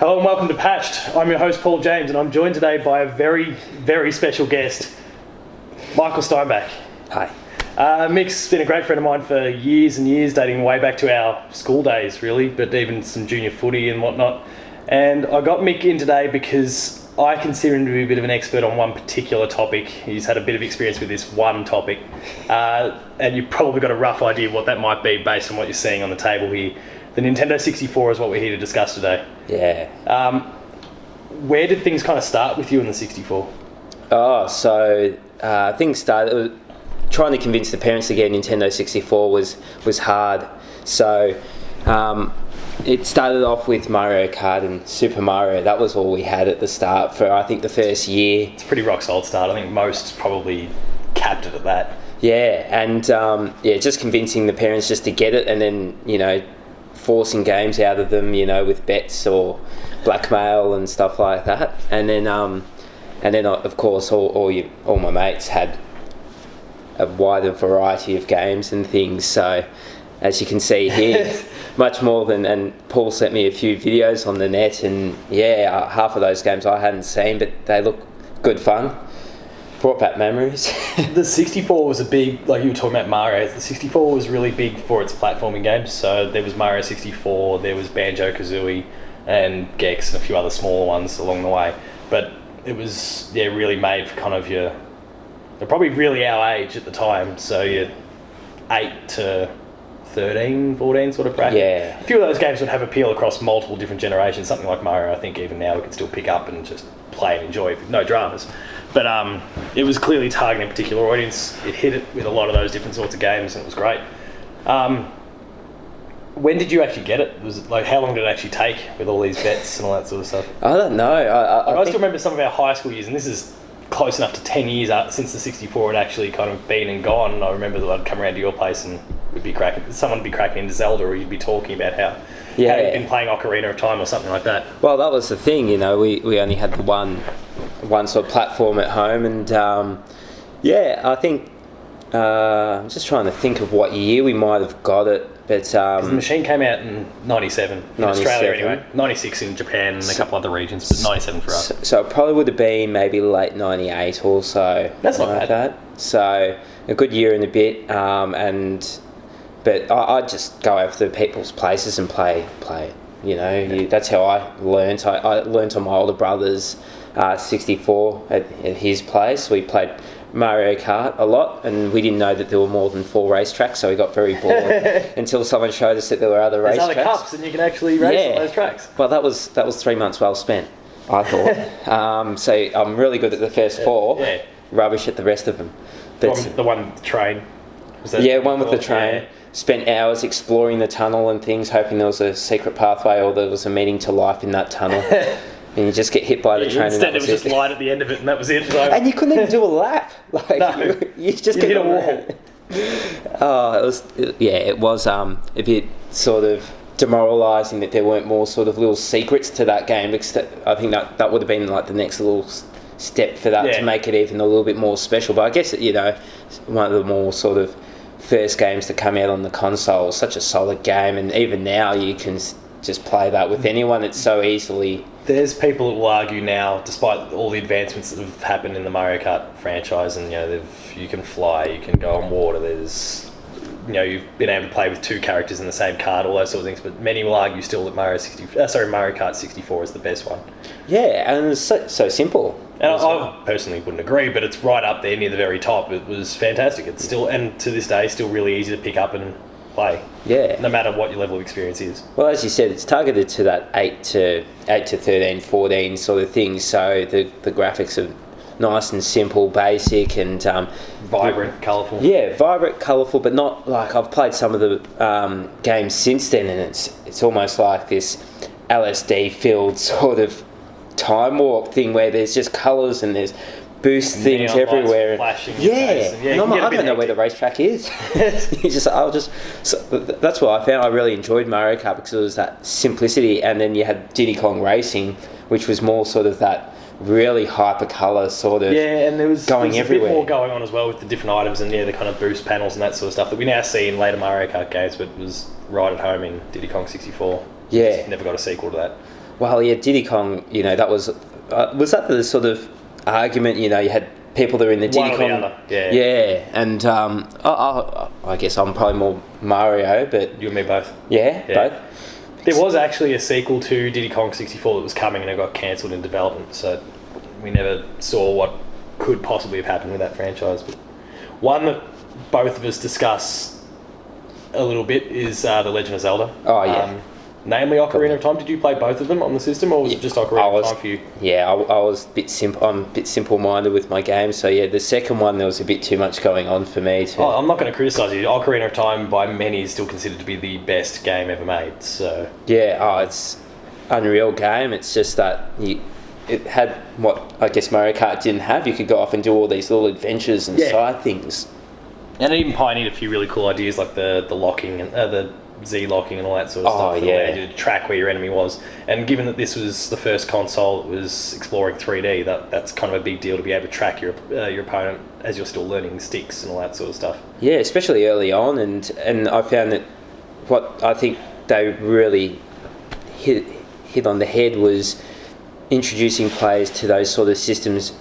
Hello and welcome to Patched. I'm your host Paul James and I'm joined today by a very, very special guest, Michael Steinbach. Hi. Mick's been a great friend of mine for years and years, dating way back to our school days really, but even some junior footy and whatnot. And I got Mick in today because I consider him to be a bit of an expert on one particular topic. He's had a bit of experience with this one topic. And you've probably got a rough idea of what that might be based on what you're seeing on the table here. The Nintendo 64 is what we're here to discuss today. Yeah. Where did things kind of start with you in the 64? Things started... Trying to convince the parents to get a Nintendo 64 was hard. So it started off with Mario Kart and Super Mario. That was all we had at the start for, I think, the first year. It's a pretty rock solid start. I think most probably capped it at that. Yeah, and just convincing the parents just to get it, and then, forcing games out of them, with bets or blackmail and stuff like that. And then of course, all my mates had a wider variety of games and things. So, as you can see here, much more than. And Paul sent me a few videos on the net, and half of those games I hadn't seen, but they look good fun. Brought back memories. The 64 was a big, like you were talking about Mario, the 64 was really big for its platforming games. So there was Mario 64, there was Banjo-Kazooie and Gex and a few other smaller ones along the way. But it was really made for kind of they're probably really our age at the time. So you're 8 to 13, 14 sort of bracket. Yeah. A few of those games would have appeal across multiple different generations. Something like Mario, I think even now we can still pick up and just play and enjoy with no dramas. But it was clearly targeting a particular audience. It hit it with a lot of those different sorts of games, and it was great. When did you actually get it? Was it like, how long did it actually take with all these bets and all that sort of stuff? I don't know. I still remember some of our high school years, and this is close enough to 10 years since the 64 had actually kind of been and gone. And I remember that I'd come around to your place and someone would be cracking into Zelda, or you'd be talking about how you'd been playing Ocarina of Time or something like that. Well, that was the thing, we only had the one sort of platform at home, and I think I'm just trying to think of what year we might have got it, but the machine came out in 97 in Australia anyway, 96 in Japan and a couple other regions, but 97 for us. So it probably would have been maybe late 98 or so. That's not bad. That. So a good year and a bit, but I'd just go over to people's places and play. That's how I learnt. I learnt on my older brother's 64 at his place. We played Mario Kart a lot, and we didn't know that there were more than 4 racetracks, so we got very bored until someone showed us that there were other racetracks. There's other cups, and you can actually race on those tracks. Well, that was 3 months well spent, I thought. So I'm really good at the first 4, rubbish at the rest of them. But the one with the train. One with the train. Yeah. Spent hours exploring the tunnel and things, hoping there was a secret pathway or there was a meaning to life in that tunnel. And you just get hit by the train. Instead, it was just light at the end of it, and that was it. So. And you couldn't even do a lap. No, you just hit a wall. It was a bit sort of demoralising that there weren't more sort of little secrets to that game, because I think that would have been like the next little step for that to make it even a little bit more special. But I guess one of the more sort of first games to come out on the console, such a solid game, and even now you can just play that with anyone. It's so easily. There's people that will argue now, despite all the advancements that have happened in the Mario Kart franchise, and you can fly, you can go on water. There's you've been able to play with 2 characters in the same card, all those sort of things. But many will argue still that Mario Kart 64 is the best one. Yeah, and it's so simple. And I personally wouldn't agree, but it's right up there near the very top. It was fantastic. It's still, and to this day, still really easy to pick up and play. Yeah. No matter what your level of experience is. Well, as you said, it's targeted to that 8 to 13, 14 sort of thing. So the graphics are nice and simple, basic, and vibrant, colourful. Yeah, vibrant, colourful, but not like I've played some of the games since then, and it's almost like this LSD-filled sort of time warp thing where there's just colours and there's boost things everywhere. Flashing in your face. And I don't know where the racetrack is. So that's what I found. I really enjoyed Mario Kart because it was that simplicity, and then you had Diddy Kong Racing, which was more sort of that really hyper colour sort of and there was everywhere. A bit more going on as well with the different items and the kind of boost panels and that sort of stuff that we now see in later Mario Kart games, but was right at home in Diddy Kong 64. Yeah. Just never got a sequel to that. Well, yeah, Diddy Kong, that was that the sort of argument, you had people that were in the Diddy One or Kong. the other, yeah. Yeah, and I guess I'm probably more Mario, but... You and me both. Yeah, both. There was actually a sequel to Diddy Kong 64 that was coming and it got cancelled in development, so we never saw what could possibly have happened with that franchise. But one that both of us discuss a little bit is The Legend of Zelda. Oh, yeah. Namely Ocarina of Time. Did you play both of them on the system, or was it just Ocarina of Time for you? Yeah, I was a bit simple. I'm a bit simple-minded with my game, so yeah, the second one there was a bit too much going on for me. I'm not going to criticise you. Ocarina of Time by many is still considered to be the best game ever made. So yeah, it's unreal game. It's just that it had what I guess Mario Kart didn't have. You could go off and do all these little adventures and side things. And it even pioneered a few really cool ideas like the locking and the Z locking and all that sort of stuff. Yeah. You did track where your enemy was. And given that this was the first console that was exploring 3D, that's kind of a big deal to be able to track your opponent as you're still learning sticks and all that sort of stuff. Yeah, especially early on, and I found that what I think they really hit on the head was introducing players to those sort of systems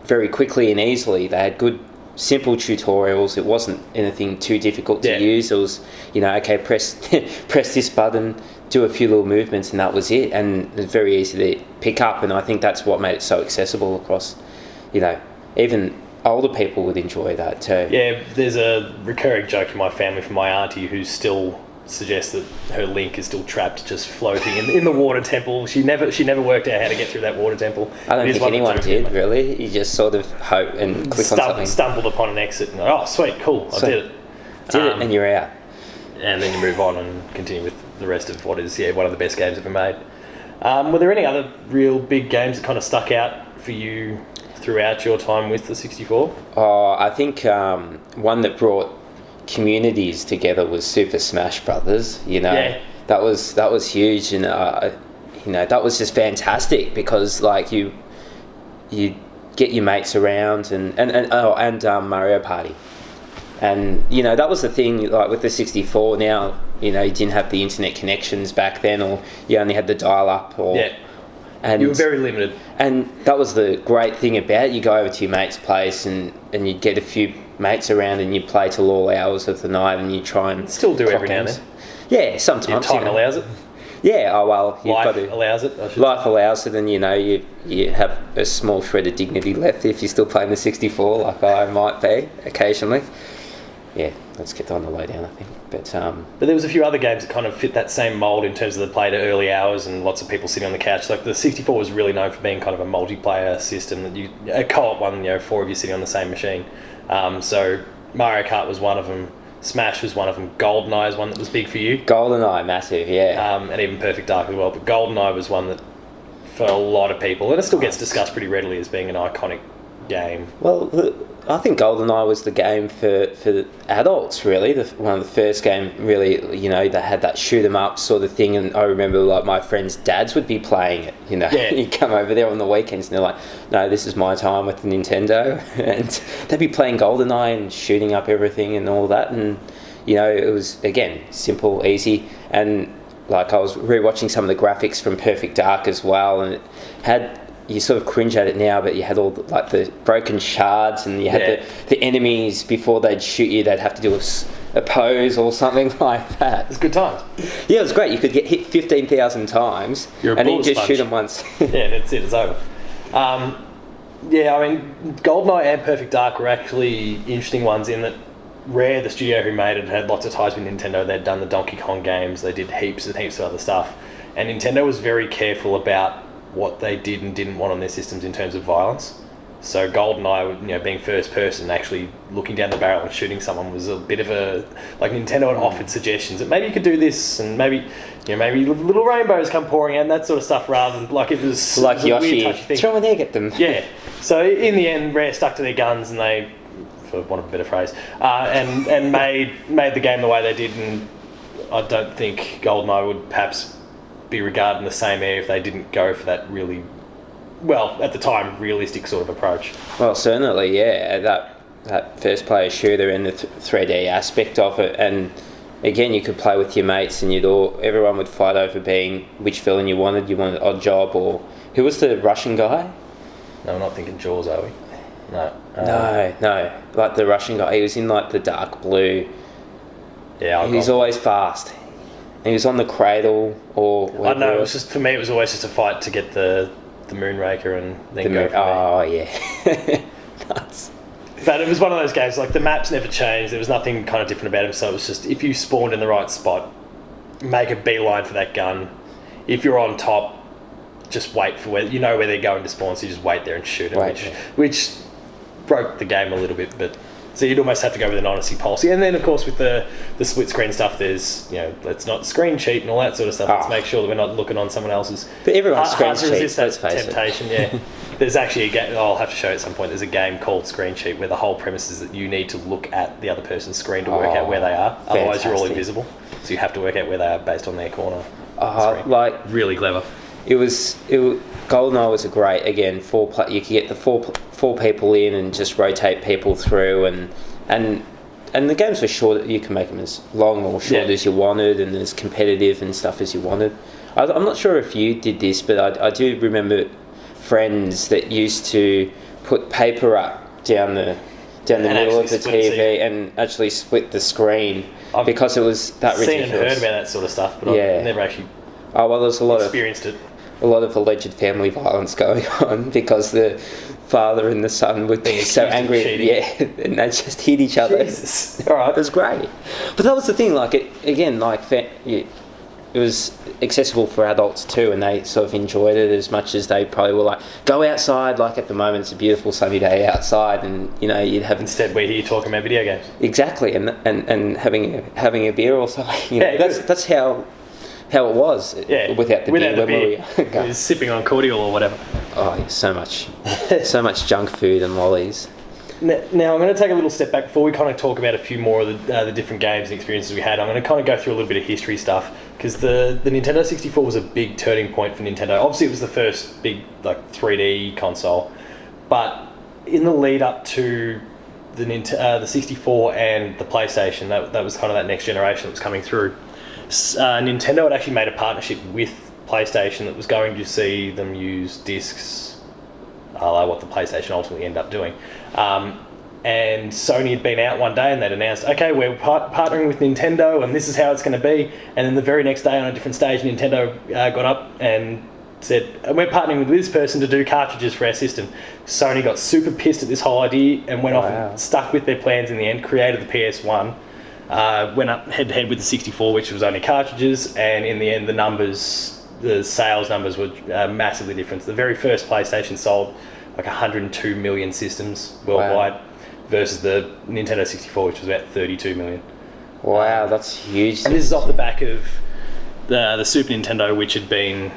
very quickly and easily. They had good simple tutorials. It wasn't anything too difficult to use. It was, okay, press this button, do a few little movements, and that was it. And it's very easy to pick up. And I think that's what made it so accessible across, even older people would enjoy that too. Yeah, there's a recurring joke in my family from my auntie who still suggests that her Link is still trapped, just floating in the water temple. She never worked out how to get through that water temple. I don't think anyone did, really. You just sort of hope and click on something. Stumbled upon an exit and sweet, cool, I did it. Did it and you're out. And then you move on and continue with the rest of what is one of the best games ever made. Were there any other real big games that kind of stuck out for you throughout your time with the 64? I think one that brought communities together was Super Smash Brothers. That was huge, and that was just fantastic because you get your mates around and Mario Party, and that was the thing. Like with the 64 now, you didn't have the internet connections back then, or you only had the dial-up, and you were very limited. And that was the great thing about it. You go over to your mate's place and you get a few mates around and you play till all hours of the night and you try and... Still do every now and then. Yeah, sometimes. Time allows it. Yeah, you've life got to... allows it, I should Life say. allows it, and you have a small shred of dignity left if you're still playing the 64 like I might be occasionally. Yeah, let's get on the way down, I think. But there was a few other games that kind of fit that same mould in terms of the play to early hours and lots of people sitting on the couch. Like the 64 was really known for being kind of a multiplayer system, a co-op one, 4 of you sitting on the same machine. So Mario Kart was one of them. Smash was one of them. Goldeneye is one that was big for you. Goldeneye, massive, yeah. And even Perfect Dark as well. But Goldeneye was one that, for a lot of people, and it still gets discussed pretty readily as being an iconic game. Well, I think GoldenEye was the game for adults, really. One of the first game, really, that had that shoot 'em up sort of thing. And I remember, my friends' dads would be playing it. You'd come over there on the weekends, and they're like, "No, this is my time with the Nintendo," and they'd be playing GoldenEye and shooting up everything and all that. And it was again simple, easy, and I was rewatching some of the graphics from Perfect Dark as well, and it had. You sort of cringe at it now, but you had all the broken shards, and you had the enemies before they'd shoot you. They'd have to do a pose or something like that. It's good times. Yeah, it was great. You could get hit 15,000 times, and then you just shoot them once. Yeah, that's it. It's over. GoldenEye and Perfect Dark were actually interesting ones in that Rare, the studio who made it, had lots of ties with Nintendo. They'd done the Donkey Kong games. They did heaps and heaps of other stuff, and Nintendo was very careful about what they did and didn't want on their systems in terms of violence. So GoldenEye, being first person, actually looking down the barrel and shooting someone was a bit of a... Nintendo had offered suggestions that maybe you could do this, and maybe little rainbows come pouring out and that sort of stuff, rather than it was... Like Yoshi, a weird, touchy thing. Throw an egg at them. Yeah. So in the end, Rare stuck to their guns, and they, for want of a better phrase, and made the game the way they did, and I don't think GoldenEye would perhaps be regarded in the same air if they didn't go for that really, at the time, realistic sort of approach. Well, certainly, yeah. That first player shooter and the 3D aspect of it, and again, you could play with your mates, and everyone would fight over being which villain you wanted. You wanted Odd Job, or who was the Russian guy? No, we're not thinking Jaws, are we? No. No. Like the Russian guy, he was in like the dark blue. Yeah, he was always fast. He was on the cradle, or I don't know. It was just, for me, it was always just a fight to get the Moonraker and then go from there. Oh yeah, nuts. But it was one of those games, like the maps never changed. There was nothing kind of different about him. So it was just, if you spawned in the right spot, make a beeline for that gun. If you're on top, just wait for where they're going to spawn, so you just wait there and shoot them, which broke the game a little bit. But so you'd almost have to go with an honesty policy. And then, of course, with the split screen stuff, there's, let's not screen cheat and all that sort of stuff. Let's make sure that we're not looking on someone else's. But everyone screen cheats, let's face temptation, it. Yeah. There's actually a game, I'll have to show you at some point, there's a game called Screen Cheat where the whole premise is that you need to look at the other person's screen to work out where they are. Otherwise, you're all invisible. So you have to work out where they are based on their corner. Like really clever. Goldeneye was a great, again, you could get the four people in and just rotate people through, and the games were short. You can make them as long or short as you wanted, and as competitive and stuff as you wanted. I'm not sure if you did this, but I do remember friends that used to put paper up down the middle of the TV and actually split the screen because it was that ridiculous. I've seen and heard about that sort of stuff, but I've never actually there's experienced it. A lot of alleged family violence going on because the father and the son would be so angry, and they just hit each other. Jesus. All right, it was great, but that was the thing. Like it was accessible for adults too, and they sort of enjoyed it as much as they probably were like, go outside. Like at the moment, it's a beautiful sunny day outside, and you'd have instead we're here talking about video games. Exactly, and having a beer or something. That's how it was. Without the beer. He was sipping on cordial or whatever. Oh, so much junk food and lollies. Now I'm going to take a little step back before we kind of talk about a few more of the different games and experiences we had. I'm going to kind of go through a little bit of history stuff, because the Nintendo 64 was a big turning point for Nintendo. Obviously, it was the first big 3D console, but in the lead up to the 64 and the PlayStation, that was kind of that next generation that was coming through. Nintendo had actually made a partnership with PlayStation that was going to see them use discs, what the PlayStation ultimately ended up doing. And Sony had been out one day and they'd announced, okay, we're partnering with Nintendo and this is how it's going to be. And then the very next day on a different stage, Nintendo got up and said, we're partnering with this person to do cartridges for our system. Sony got super pissed at this whole idea and went off and stuck with their plans in the end, created the PS1. Went up head-to-head with the 64, which was only cartridges, and in the end the sales numbers were massively different. The very first PlayStation sold like 102 million systems worldwide versus the Nintendo 64, which was about 32 million. Wow, that's huge. And this is off the back of the Super Nintendo, which had been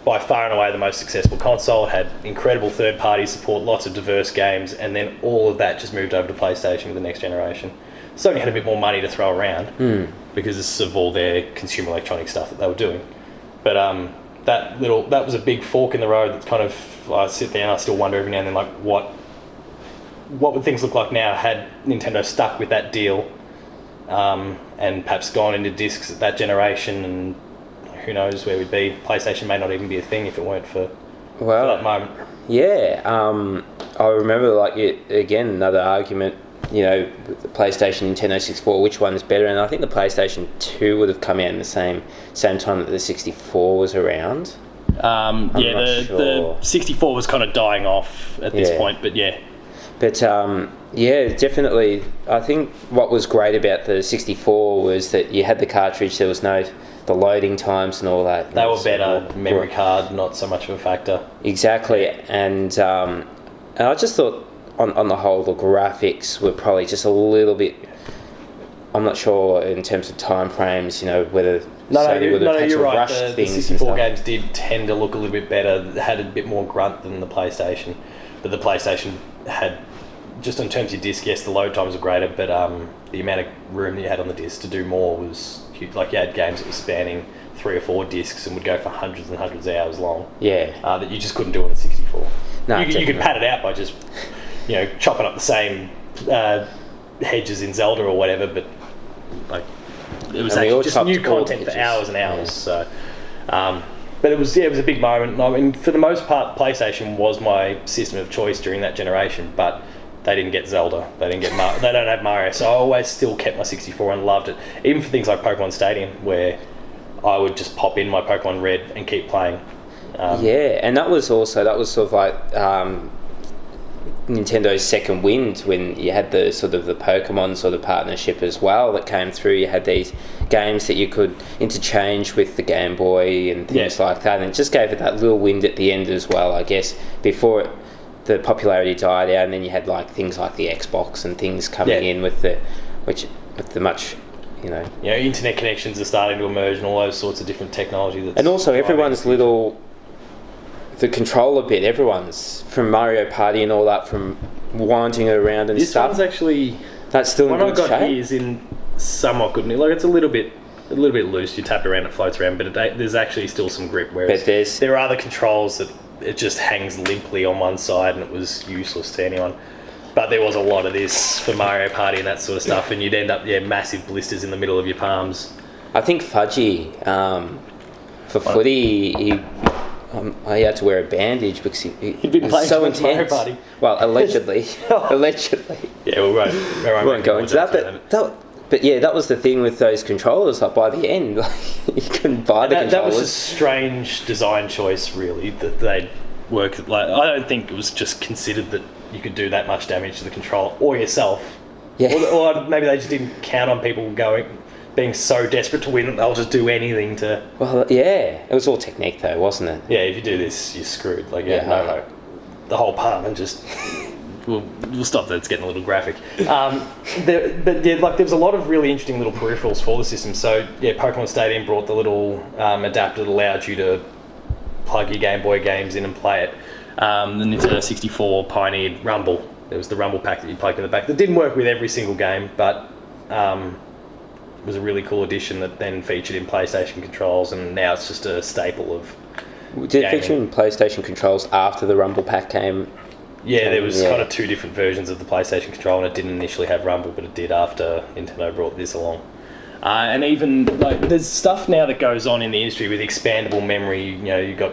by far and away the most successful console, had incredible third-party support, lots of diverse games, and then all of that just moved over to PlayStation with the next generation. Sony had a bit more money to throw around because of all their consumer electronic stuff that they were doing. But that was a big fork in the road. That's kind of, I sit there and I still wonder every now and then, like, what would things look like now had Nintendo stuck with that deal and perhaps gone into discs at that generation, and who knows where we'd be. PlayStation may not even be a thing if it weren't for that moment. Yeah, I remember, again, another argument, the PlayStation, Nintendo 64, which one is better? And I think the PlayStation 2 would have come out in the same time that the 64 was around. The 64 was kind of dying off at this point, but yeah. But definitely, I think what was great about the 64 was that you had the cartridge, there was the loading times and all that. They were better, memory card, not so much of a factor. Exactly, and I just thought, on the whole, the graphics were probably just a little bit, I'm not sure in terms of time frames, whether Sony would have had to rush things. The 64 games did tend to look a little bit better. They had a bit more grunt than the PlayStation. But the PlayStation had, just in terms of disc, yes, the load times were greater, but the amount of room that you had on the disc to do more was huge. Like, you had games that were spanning 3 or 4 discs and would go for hundreds and hundreds of hours long. Yeah. That you just couldn't do on the 64. No, you could pad it out by just chopping up the same hedges in Zelda or whatever, but it was actually just new content for hours and hours. So, but it was a big moment. I mean, for the most part, PlayStation was my system of choice during that generation, but they didn't get Zelda. They didn't get they don't have Mario, so I always still kept my 64 and loved it. Even for things like Pokemon Stadium, where I would just pop in my Pokemon Red and keep playing. And that was sort of like Nintendo's second wind, when you had the sort of the Pokemon sort of partnership as well that came through. You had these games that you could interchange with the Game Boy and things like that, and it just gave it that little wind at the end as well, I guess, before the popularity died out. And then you had like things like the Xbox and things coming in with the much, internet connections are starting to emerge and all those sorts of different technology. And also everyone's the controller bit, everyone's from Mario Party and all that, from winding it around and stuff. This one's actually, that's still in good shape. One I got here is in somewhat good. Like, it's a little bit loose. You tap it around, it floats around, but there's actually still some grip. Whereas there are other controls that it just hangs limply on one side, and it was useless to anyone. But there was a lot of this for Mario Party and that sort of stuff, and you'd end up massive blisters in the middle of your palms. I think Fudgy, for footy, he had to wear a bandage because he'd been playing so intense. Mario Party. Well, allegedly. Allegedly. Yeah, we won't go into that. But yeah, that was the thing with those controllers. Like, by the end, you couldn't buy the controllers. That was a strange design choice, really, that they'd work. Like, I don't think it was just considered that you could do that much damage to the controller or yourself. Yeah. Or maybe they just didn't count on people being so desperate to win that they'll just do anything to... Well, yeah. It was all technique, though, wasn't it? Yeah, if you do this, you're screwed. Like, no. The whole apartment just... We'll stop that. It's getting a little graphic. There was a lot of really interesting little peripherals for the system. So, Pokemon Stadium brought the little adapter that allowed you to plug your Game Boy games in and play it. The Nintendo 64 pioneered Rumble. There was the Rumble pack that you plugged in the back. That didn't work with every single game, but was a really cool addition that then featured in PlayStation controls, and now it's just a staple of Did it feature in PlayStation controls after the Rumble pack came? Yeah, there was kind of two different versions of the PlayStation control, and it didn't initially have Rumble, but it did after Nintendo brought this along. And even, there's stuff now that goes on in the industry with expandable memory. You've got...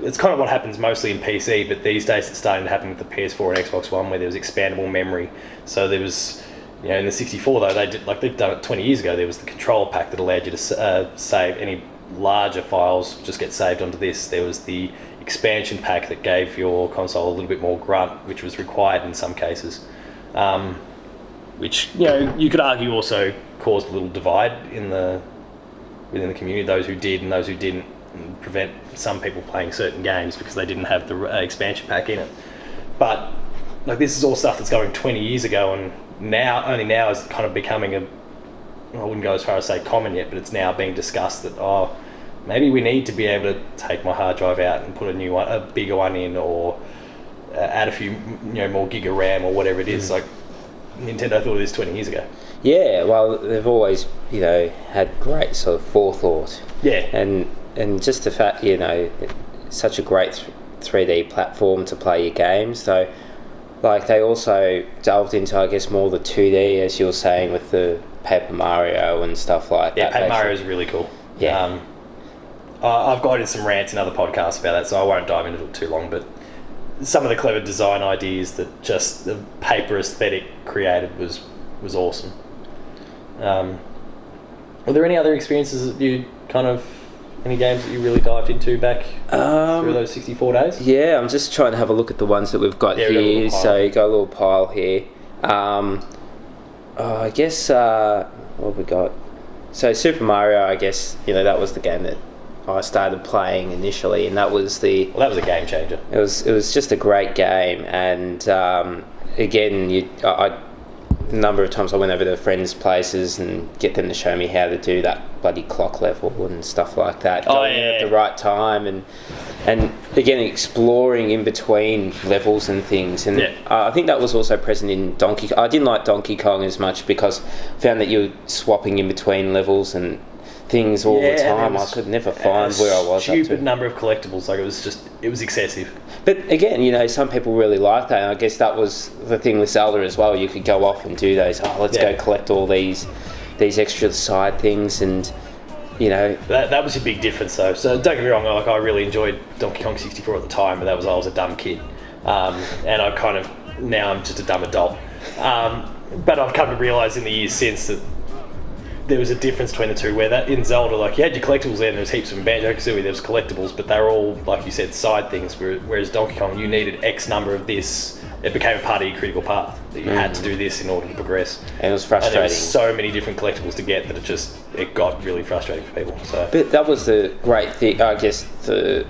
it's kind of what happens mostly in PC, but these days it's starting to happen with the PS4 and Xbox One, where there was expandable memory. So there was... in the 64, though, they've done it 20 years ago. There was the control pack that allowed you to save any larger files, just get saved onto this. There was the expansion pack that gave your console a little bit more grunt, which was required in some cases, which you could argue also caused a little divide within the community, those who did and those who didn't, and prevent some people playing certain games because they didn't have the expansion pack in it. But this is all stuff that's going 20 years ago, and only now is kind of becoming I wouldn't go as far as say common yet, but it's now being discussed that maybe we need to be able to take my hard drive out and put a bigger one in, or add a few more gig of RAM or whatever it is. Like, Nintendo thought of this 20 years ago. Yeah, well, they've always had great sort of forethought. Yeah, and just the fact it's such a great 3D platform to play your games. So, they also delved into, I guess, more the 2D, as you were saying, with the Paper Mario and stuff like that. Yeah, Paper Mario is really cool. Yeah. I've got in some rants in other podcasts about that, so I won't dive into it too long, but some of the clever design ideas that just the paper aesthetic created was awesome. Were there any other experiences that you any games that you really dived into back through those 64 days? Yeah, I'm just trying to have a look at the ones that we've got here. So you got a little pile here. I guess what have we got? So Super Mario, I guess that was the game that I started playing initially, and that was that was a game changer. It was just a great game, and again, a number of times I went over to friends' places and get them to show me how to do that bloody clock level and stuff like that. Going in at the right time, and again exploring in between levels and things. And I think that was also present in Donkey Kong. I didn't like Donkey Kong as much because I found that you were swapping in between levels and things all the time. I could never find where I was. Stupid number of collectibles. It was excessive. But again, some people really like that, and I guess that was the thing with Zelda as well. You could go off and do those. Let's go collect all these these extra side things, and you know that was a big difference though. So don't get me wrong, like I really enjoyed Donkey Kong 64 at the time, but I was a dumb kid, and I kind of now I'm just a dumb adult. But I've come to realise in the years since that there was a difference between the two, where that in Zelda, like you had your collectibles there and there was heaps of them. Banjo-Kazooie, there was collectibles, but they were all, like you said, side things, whereas Donkey Kong, you needed X number of this. It became a part of your critical path, that you had to do this in order to progress. And it was frustrating. And there was so many different collectibles to get that it got really frustrating for people. So. But that was the great thing, I guess, the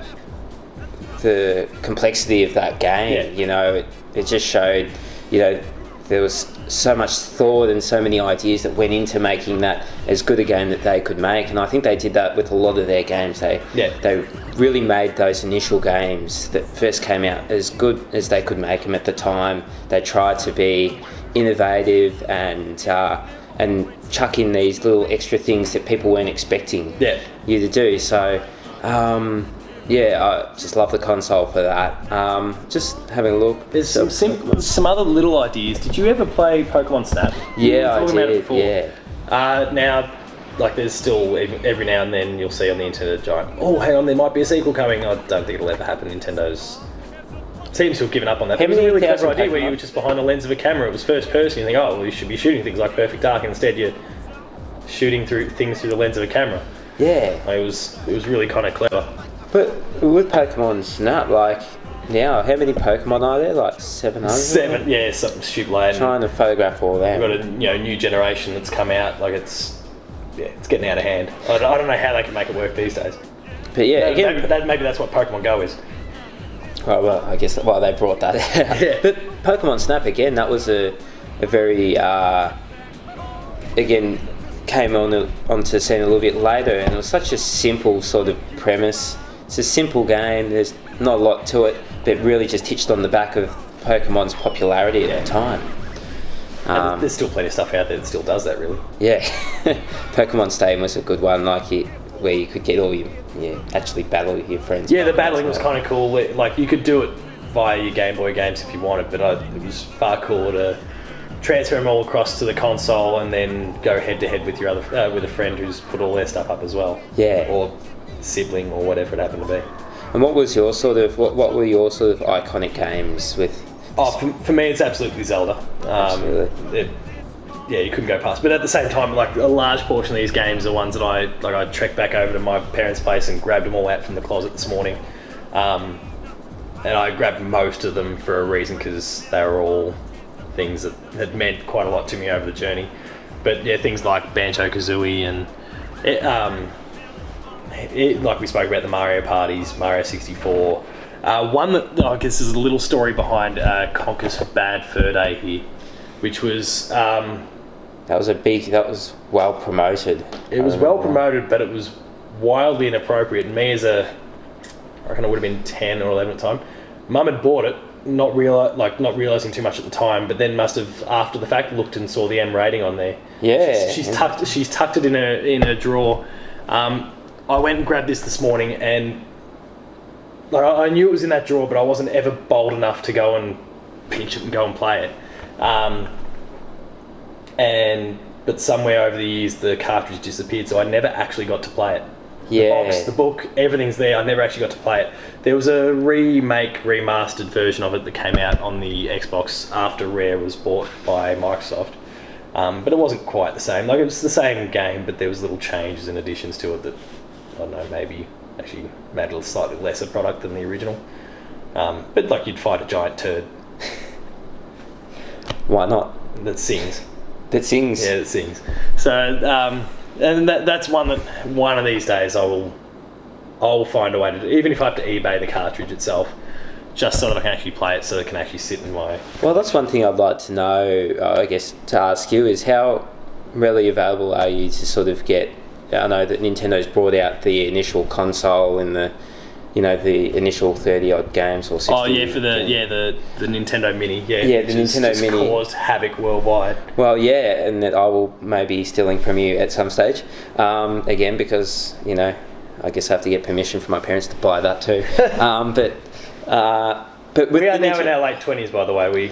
complexity of that game. Yeah. You know, it just showed, you know, there was so much thought and so many ideas that went into making that as good a game that they could make, and I think they did that with a lot of their games. They really made those initial games that first came out as good as they could make them at the time. They tried to be innovative and chuck in these little extra things that people weren't expecting you to do. So I just love the console for that. Just having a look. There's some other little ideas. Did you ever play Pokemon Snap? Yeah, I did. Yeah. Now, like, there's still every now and then you'll see on the internet giant. Oh, hang on, there might be a sequel coming. I don't think it'll ever happen. Nintendo's seems to have given up on that. It was a really clever idea where you were just behind the lens of a camera. It was first person. You think, oh, well, you should be shooting things like Perfect Dark. Instead, you're shooting through things through the lens of a camera. Yeah. Like, it was really kind of clever. But with Pokemon Snap, like now, how many Pokemon are there? Like 700? 7, yeah, something stupid like that. Trying to photograph all that. We've got a new generation that's come out. Like it's getting out of hand. I don't know how they can make it work these days. But yeah, maybe that's what Pokemon Go is. Oh, well, I guess they brought that out. Yeah. But Pokemon Snap again, that was a very again came onto the scene a little bit later, and it was such a simple sort of premise. It's a simple game, there's not a lot to it, but really just hitched on the back of Pokemon's popularity at the time. There's still plenty of stuff out there that still does that, really. Yeah. Pokemon Stadium was a good one, where you could get all actually battle with your friends. Yeah, the battling was kind of cool. Like, you could do it via your Game Boy games if you wanted, but it was far cooler to transfer them all across to the console and then go head to head with your other with a friend who's put all their stuff up as well. Yeah. Or sibling or whatever it happened to be. And what was your sort of what were your sort of iconic games with? Oh, for me, it's absolutely Zelda. Absolutely. You couldn't go past. But at the same time, like a large portion of these games are ones that I trekked back over to my parents' place and grabbed them all out from the closet this morning. And I grabbed most of them for a reason, because they were all things that had meant quite a lot to me over the journey. But yeah, things like Banjo-Kazooie and like we spoke about, the Mario parties, Mario 64. One that I guess is a little story behind Conker's Bad Fur Day here, which was that was well promoted. It was well promoted, but it was wildly inappropriate. And me, I reckon I would have been 10 or 11 at the time. Mum had bought it, not realising too much at the time, but then must have, after the fact, looked and saw the M rating on there. Yeah, she's tucked it in her drawer. I went and grabbed this morning, and like I knew it was in that drawer, but I wasn't ever bold enough to go and pinch it and go and play it. But somewhere over the years, the cartridge disappeared, so I never actually got to play it. Yeah. The box, the book, everything's there. I never actually got to play it. There was a remastered version of it that came out on the Xbox after Rare was bought by Microsoft. But it wasn't quite the same. Like, it was the same game, but there was little changes and additions to it that, I don't know, maybe actually made it a slightly lesser product than the original. But like, you'd fight a giant turd. Why not? That sings. That sings. Yeah, that sings. So, and that's one that one of these days I'll find a way to do, even if I have to eBay the cartridge itself, just so that I can actually play it, so it can actually sit in my... Well, that's one thing I'd like to know, I guess, to ask you, is how readily available are you to sort of get... I know that Nintendo's brought out the initial console and the initial 30-odd games or 60. Oh, yeah, for the Nintendo Mini. Yeah, the Nintendo Mini. Caused havoc worldwide. Well, yeah, and that I will maybe stealing from you at some stage. Again, because, I guess I have to get permission from my parents to buy that too. But we are now in our late 20s, by the way.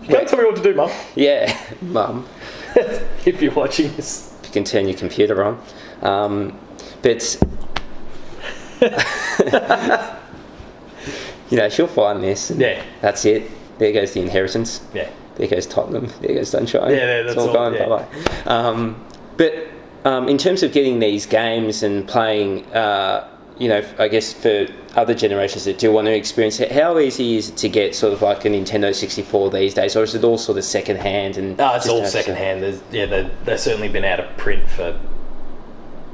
Don't tell me what to do, Mum. Yeah, Mum. if you're watching this. You can turn your computer on. But she'll find this. Yeah. That's it. There goes the inheritance. Yeah. There goes Tottenham. There goes Sunshine. Yeah, that's it's all gone. Yeah. Bye-bye. But in terms of getting these games and playing, I guess for other generations that do want to experience it, how easy is it to get sort of like a Nintendo 64 these days, or is it all sort of second hand? And it's all second hand. They've certainly been out of print for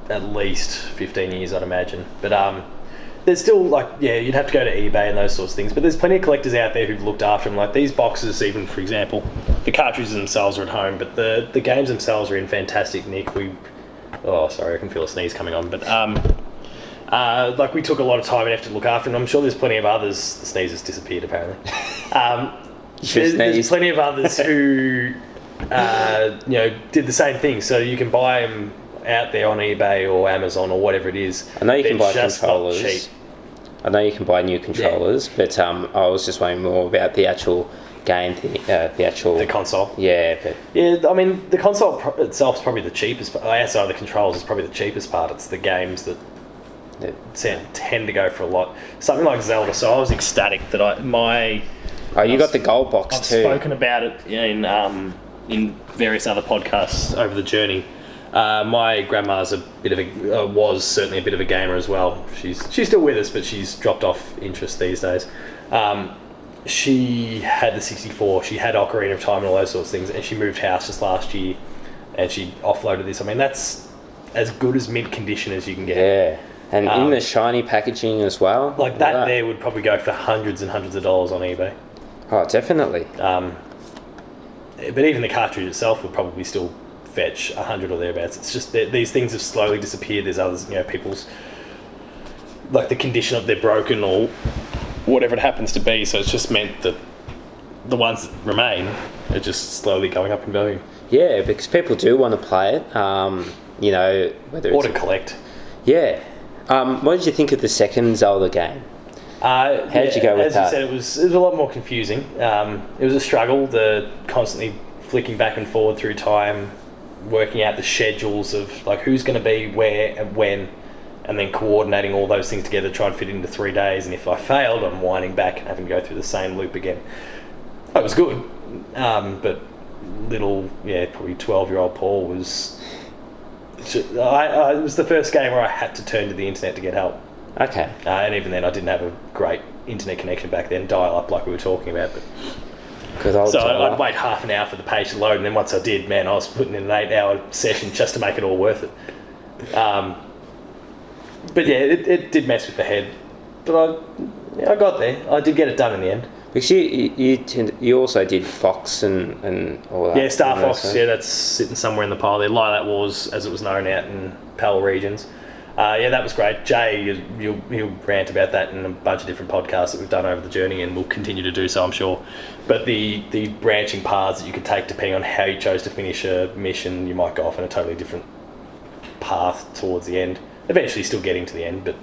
at least 15 years, I'd imagine. But there's still you'd have to go to eBay and those sorts of things. But there's plenty of collectors out there who've looked after them. Like these boxes, even for example, the cartridges themselves are at home, but the games themselves are in fantastic nick. I can feel a sneeze coming on. But we took a lot of time and effort to look after them. I'm sure there's plenty of others. The sneeze has disappeared apparently. There's plenty of others who did the same thing. So you can buy them out there on eBay or Amazon or whatever it is. I know you can buy just controllers. Not cheap. I know you can buy new controllers, but I was just wondering more about the actual game, the console. Yeah, but I mean the console itself is probably the cheapest. Outside of the controls, is probably the cheapest part. It's the games that tend to go for a lot. Something like Zelda. So I was ecstatic that you got the gold box I've too. I've spoken about it in various other podcasts over the journey. My grandma's was certainly a bit of a gamer as well. She's still with us, but she's dropped off interest these days. She had the 64, she had Ocarina of Time and all those sorts of things, and she moved house just last year, and she offloaded this. I mean, that's as good as mint condition as you can get. Yeah, and in the shiny packaging as well. Like that there would probably go for hundreds and hundreds of dollars on eBay. Oh, definitely. But even the cartridge itself would probably still fetch 100 or thereabouts. It's just that these things have slowly disappeared. There's others, people's the condition of they're broken or whatever it happens to be. So it's just meant that the ones that remain are just slowly going up in value. Yeah, because people do want to play it. Whether or to collect. Yeah. What did you think of the second Zelda game? How did you go with that? As you said, it was a lot more confusing. It was a struggle. The constantly flicking back and forward through time, working out the schedules of who's going to be where and when, and then coordinating all those things together, try and fit into 3 days. And if I failed, I'm winding back and having to go through the same loop again. It was good, but little, probably 12-year-old Paul was. It was the first game where I had to turn to the internet to get help. Okay. And even then, I didn't have a great internet connection back then, dial-up like we were talking about. But I'd wait half an hour for the page to load, and then once I did, man, I was putting in an 8-hour session just to make it all worth it. But yeah, it did mess with the head. But I got there. I did get it done in the end. Because you also did Fox and all that. Yeah, Star Fox. That's sitting somewhere in the pile there. Lilac Wars, as it was known out in PAL regions. That was great. Jay, he'll rant about that in a bunch of different podcasts that we've done over the journey, and we'll continue to do so, I'm sure. But the branching paths that you could take depending on how you chose to finish a mission, you might go off in a totally different path towards the end. Eventually still getting to the end, but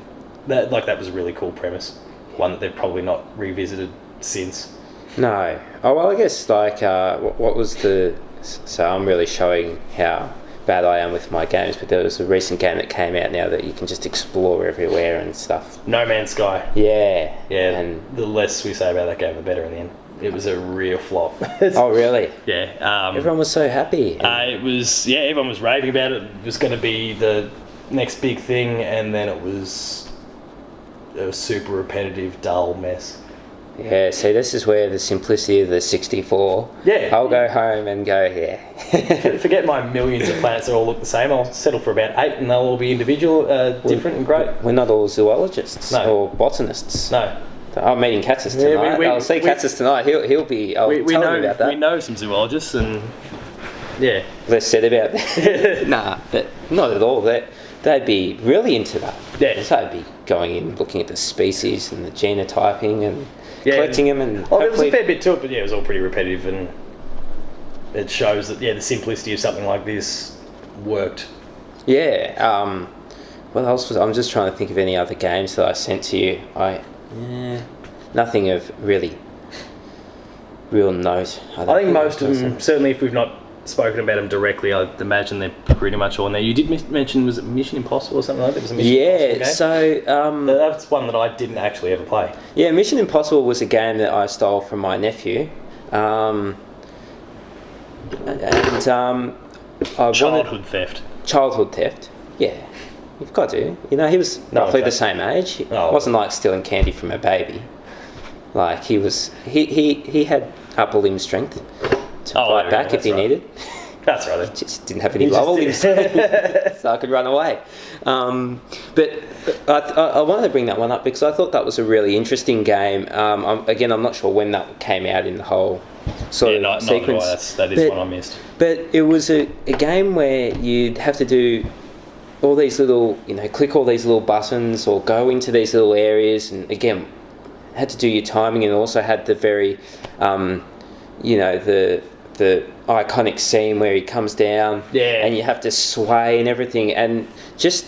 that was a really cool premise. One that they've probably not revisited since. No. Oh, well, I guess, what was the... So I'm really showing how bad I am with my games, but there was a recent game that came out now that you can just explore everywhere and stuff. No Man's Sky. Yeah. And the less we say about that game, the better in the end. It was a real flop. Oh, really? Yeah. Everyone was so happy. Everyone was raving about it. It was going to be the next big thing, and then it was a super repetitive, dull mess. Yeah, see, this is where the simplicity of the 64. Yeah. I'll go home and go here. Forget my millions of planets that all look the same. I'll settle for about 8, and they'll all be individual, different and great. We're not all zoologists or botanists. No. I'm meeting Katzis tonight. I'll see Katzis tonight. He'll be. I'll tell him about that. We know some zoologists, and yeah, less said about that. Nah, but not at all. They'd be really into that. Yeah, they'd be going in, looking at the species and the genotyping and collecting them. And there was a fair bit to it, but it was all pretty repetitive, and it shows that the simplicity of something like this worked. Yeah. What else was? I'm just trying to think of any other games that I sent to you. Nothing of real note. I think most of them, certainly if we've not spoken about them directly, I'd imagine they're pretty much all in there. You did mention, was it Mission Impossible or something like that? It was a Mission Impossible game? So that's one that I didn't actually ever play. Yeah, Mission Impossible was a game that I stole from my nephew. Childhood theft. Childhood theft, yeah. You've got to. You know, he was roughly the same age. It wasn't like stealing candy from a baby. Like, he had upper limb strength to fight back if he needed. That's right. He just didn't have any lower limbs, so I could run away. But I wanted to bring that one up because I thought that was a really interesting game. Again, I'm not sure when that came out in the whole sort of sequence. That is one I missed. But it was a game where you'd have to do all these little, click all these little buttons or go into these little areas, and again, had to do your timing, and also had the very, the iconic scene where he comes down, and you have to sway and everything, and it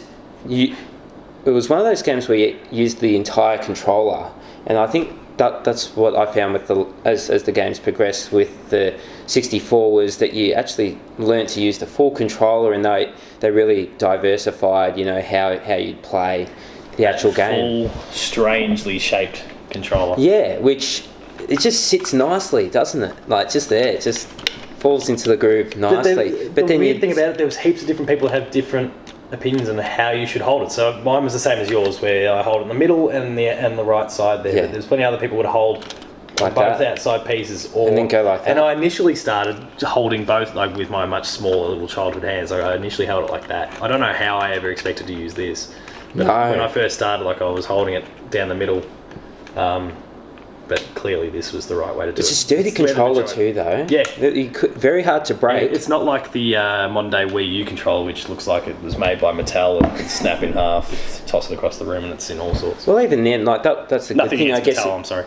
was one of those games where you used the entire controller, and I think that's what I found with as the games progressed with the 64 was that you actually learnt to use the full controller, and they really diversified, how you'd play the actual game. Full, strangely shaped controller. Yeah, which it just sits nicely, doesn't it? Like, just there, it just falls into the groove nicely. But the weird thing about it, there was heaps of different people who have different opinions on how you should hold it. So mine was the same as yours, where I hold it in the middle and the right side there. Yeah. But there's plenty of other people would hold like both outside pieces, and then go like that. And I initially started holding both, like with my much smaller little childhood hands. Like, I initially held it like that. I don't know how I ever expected to use this. But when I first started, like, I was holding it down the middle. But clearly this was the right way to do it. It's a sturdy controller too, though. Yeah. Very hard to break. Yeah, it's not like the modern day Wii U controller, which looks like it was made by Mattel and could snap in half, toss it across the room, and it's in all sorts. Well, even then, like that's the good thing, I guess. Mattel, I'm sorry.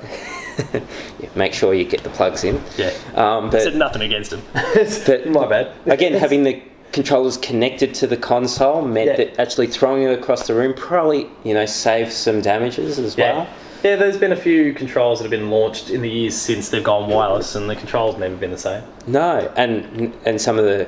Yeah, make sure you get the plugs in. Yeah. But I said nothing against them. But my bad. Again, having the controllers connected to the console meant that actually throwing it across the room probably, saved some damages as well. Yeah, there's been a few controls that have been launched in the years since they've gone wireless, and the controls have never been the same. No, and some of the,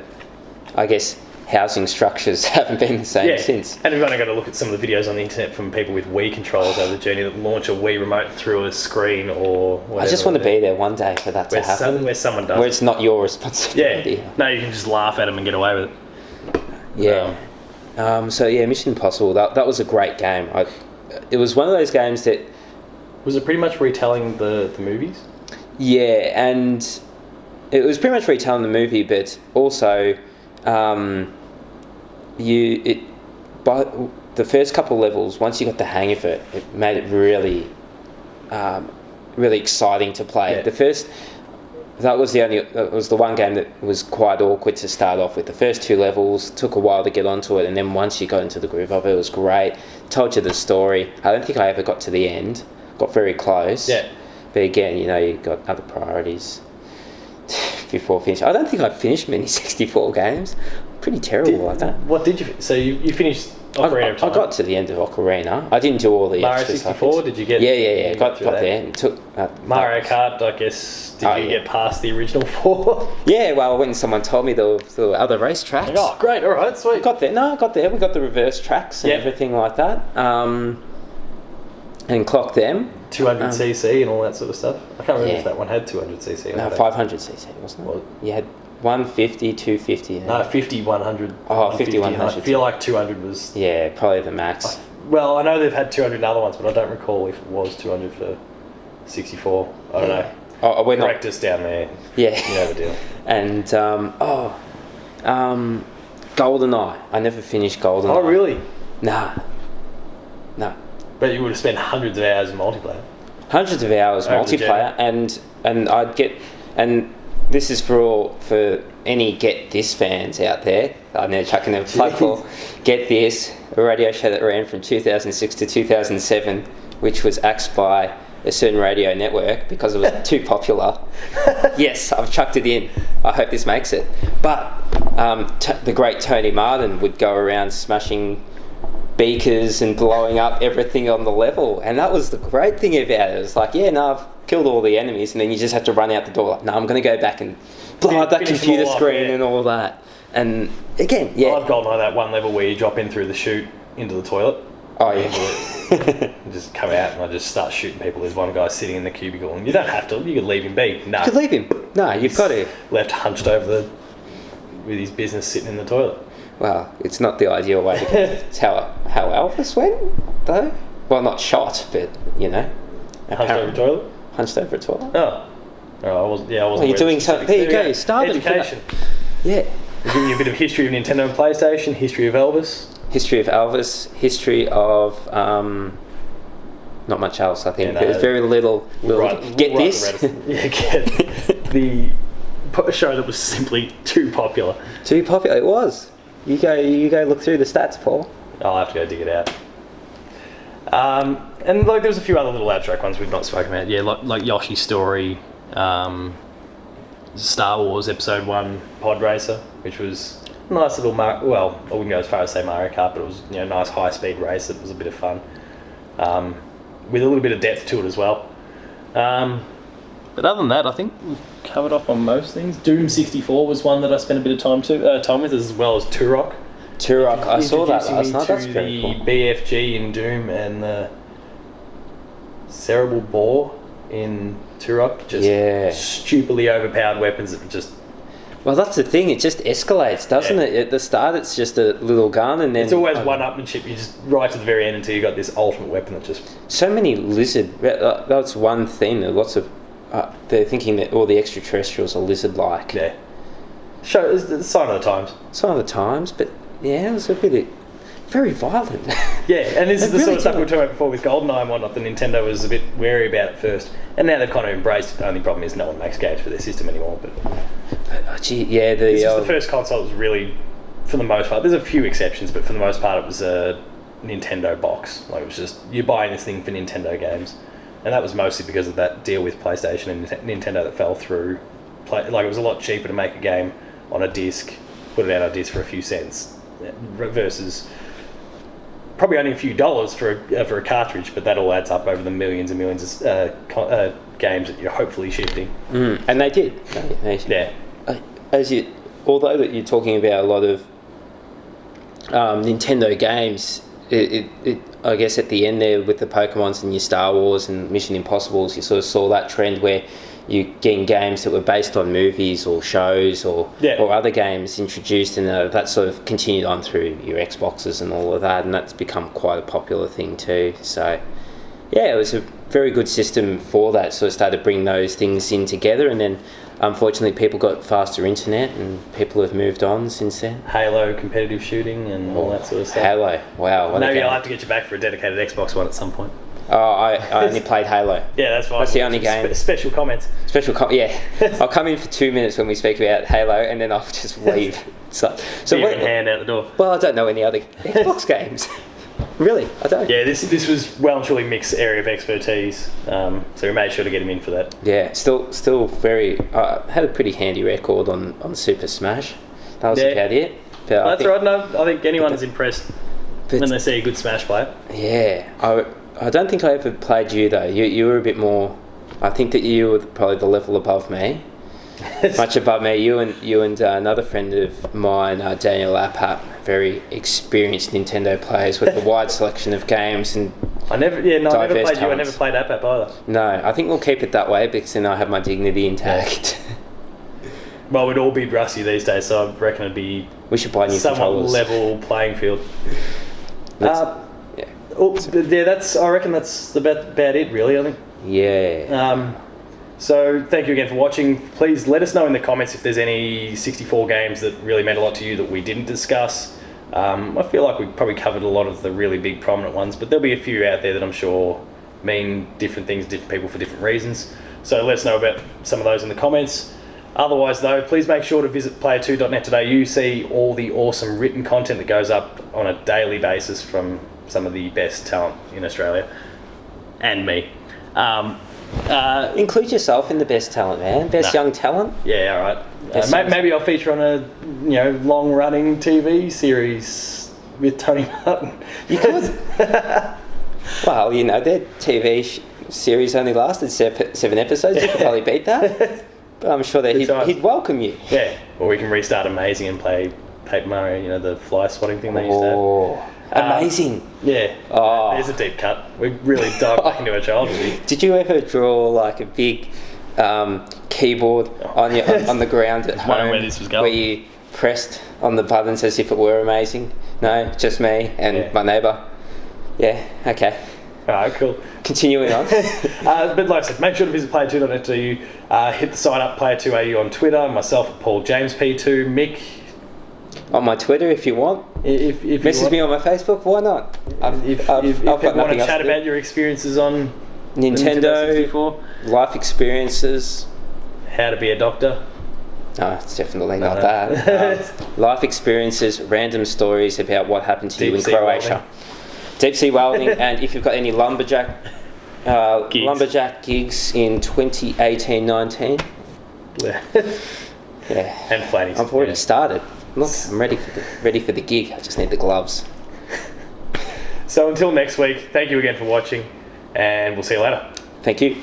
I guess, housing structures haven't been the same since. And we've only got to look at some of the videos on the internet from people with Wii controllers over the journey that launch a Wii remote through a screen or whatever. I just want to be there one day for that to happen. Where someone does. Where it's not your responsibility. Yeah. No, you can just laugh at them and get away with it. Yeah. Mission Impossible, that was a great game. It was one of those games that... Was it pretty much retelling the movies? Yeah, and it was pretty much retelling the movie, but also by the first couple of levels, once you got the hang of it, it made it really really exciting to play. Yeah. That was the one game that was quite awkward to start off with. The first two levels took a while to get onto it, and then once you got into the groove of it, it was great. Told you the story. I don't think I ever got to the end. Got very close. Yeah. But again, you got other priorities before finish. I don't think I finished many 64 games. Pretty terrible like that. What did you... So you finished Ocarina of Time? I got to the end of Ocarina. I didn't do all the Mario 64, did you get... Yeah. Got there. It took... Mario Kart, I guess, did you get past the original 4? Yeah, well, when someone told me there were other race tracks... Oh, great, all right, sweet. Got there. No, I got there. We got the reverse tracks and everything like that. And clocked them. 200cc and all that sort of stuff. I can't remember if that one had 200cc. No, 500cc, wasn't it? Well, you had 150, 250. No, 50, 100. Oh, 50, 100. I feel like 200 was... Yeah, probably the max. Well, I know they've had 200 in other ones, but I don't recall if it was 200 for 64. I don't know. We're Correct us down there. Yeah. You know the deal. And, Goldeneye. I never finished Goldeneye. Oh, really? Nah. But you would have spent hundreds of hours in multiplayer. Hundreds of hours multiplayer, and I'd get, and this is for any Get This fans out there. I'm now chucking a plug for Get This, a radio show that ran from 2006 to 2007, which was axed by a certain radio network because it was too popular. Yes, I've chucked it in. I hope this makes it. But the great Tony Martin would go around smashing beakers and blowing up everything on the level, and that was the great thing about it. It was like, I've killed all the enemies, and then you just have to run out the door like, no, I'm going to go back and blow up that finish them computer all off, screen yeah. and all that. And again, yeah. I've Goldeneye, that one level where you drop in through the chute into the toilet. Oh yeah. And just come out and I just start shooting people. There's one guy sitting in the cubicle, and you don't have to. You could leave him be. No, You could leave him. No, you've got to. Left hunched over with his business sitting in the toilet. Well, it's not the ideal way to go. It's how Elvis went, though. Well, not shot, but you know, Hunched over a toilet. Hunched over a toilet. Oh, I wasn't. Yeah, I wasn't. Well, you're doing something. There you go. You started education. Yeah. We're giving you a bit of history of Nintendo and PlayStation, history of Elvis. History of Elvis. History of not much else. I think there's very little. Get this. Yeah, get the show that was simply too popular. Too popular. It was. You go look through the stats, Paul. I'll have to go dig it out. And like, there's a few other little abstract ones we've not spoken about. Yeah, like Yoshi's Story, Star Wars Episode 1 Pod Racer, which was a nice little well, I wouldn't go as far as say Mario Kart, but it was, you know, a nice high speed race that was a bit of fun, with a little bit of depth to it as well. But other than that, I think we've covered off on most things. Doom 64 was one that I spent a bit of time with, as well as Turok. Turok, I saw that last night. That's very cool. The BFG in Doom and the cerebral boar in Turok, just stupidly overpowered weapons that were just... Well, that's the thing. It just escalates, doesn't it? At the start, it's just a little gun, and then it's always one-upmanship. You just right to the very end until you got this ultimate weapon that just... So many lizard. That's one thing. There are lots of. They're thinking that all the extraterrestrials are lizard-like. Yeah. It's the sign of the times. Sign of the times, but yeah, it was a bit very violent. Yeah, and this is the really sort of stuff we were talking about before with Goldeneye and whatnot. The Nintendo was a bit wary about at first, and now they've kind of embraced it. The only problem is no one makes games for their system anymore. But this was the first console that was really, for the most part, there's a few exceptions, but for the most part it was a Nintendo box. Like, it was just, you're buying this thing for Nintendo games. And that was mostly because of that deal with PlayStation and Nintendo that fell through. Like, it was a lot cheaper to make a game on a disc, put it out on a disc for a few cents, versus probably only a few dollars for a cartridge, but that all adds up over the millions and millions of games that you're hopefully shifting. And they did. Yeah. Although that you're talking about a lot of Nintendo games, I guess at the end there with the Pokemons and your Star Wars and Mission Impossibles, you sort of saw that trend where you're getting games that were based on movies or shows or other games introduced, and that sort of continued on through your Xboxes and all of that, and that's become quite a popular thing too. So yeah, it was a very good system for that. So it started bringing those things in together, and then unfortunately people got faster internet and people have moved on since then. Halo competitive shooting and all that sort of stuff. Halo, wow. Maybe I'll have to get you back for a dedicated Xbox one at some point. Oh, I only played Halo. Yeah, that's fine. That's the only game. Special comments. Yeah. I'll come in for 2 minutes when we speak about Halo, and then I'll just leave. So beer in hand out the door. Well, I don't know any other Xbox games. Really, I don't. Yeah, this was well and truly Mick's area of expertise, so we made sure to get him in for that. Yeah, still very... had a pretty handy record on Super Smash. That was about it. But that's right. No, I think anyone is impressed when they see a good Smash player. Yeah, I don't think I ever played you though. You were a bit more... I think that you were probably the level above me. Much above me. You and another friend of mine, Daniel Lappap, very experienced Nintendo players with a wide selection of games and I never played talents. you. I never played Lappap either. No, I think we'll keep it that way because then I have my dignity intact. Well, we'd all be rusty these days, so I reckon it'd be... We should buy new controllers. Level playing field. Yeah. I reckon that's about it, really. I think. Yeah. So thank you again for watching. Please let us know in the comments if there's any 64 games that really meant a lot to you that we didn't discuss. I feel like we probably covered a lot of the really big prominent ones, but there'll be a few out there that I'm sure mean different things to different people for different reasons. So let us know about some of those in the comments. Otherwise though, please make sure to visit player2.net.au, see all the awesome written content that goes up on a daily basis from some of the best talent in Australia. And me. Include yourself in the best talent, man. Best young talent. Yeah, all right. Maybe I'll feature on a long-running TV series with Tony Martin. You could. Well, their TV series only lasted 7 episodes. You could probably beat that. I'm sure that he'd welcome you. Yeah, or we can restart Amazing and play Paper Mario, you know, the fly swatting thing they used to have. Oh, amazing. Yeah. Oh. There's a deep cut. We really dived back into our childhood. Did you ever draw like a big keyboard on the ground at home wondering where this was going. where you pressed on the buttons as if it were amazing? No, just me and my neighbour. Yeah, okay. Alright, cool. Continuing on. But like I said, make sure to visit player2.net.au, hit the sign up player2au on Twitter, myself at Paul James P2, Mick. On my Twitter if you want. If Message me on my Facebook, why not? If you want to chat about your experiences on Nintendo 64, life experiences. how to be a doctor. No, it's definitely not that. Life experiences, random stories about what happened to you in Croatia. Deep sea welding, and if you've got any lumberjack gigs in 2018-19. Yeah. And flatties. I've already started. Look, I'm ready for the gig. I just need the gloves. So until next week, thank you again for watching, and we'll see you later. Thank you.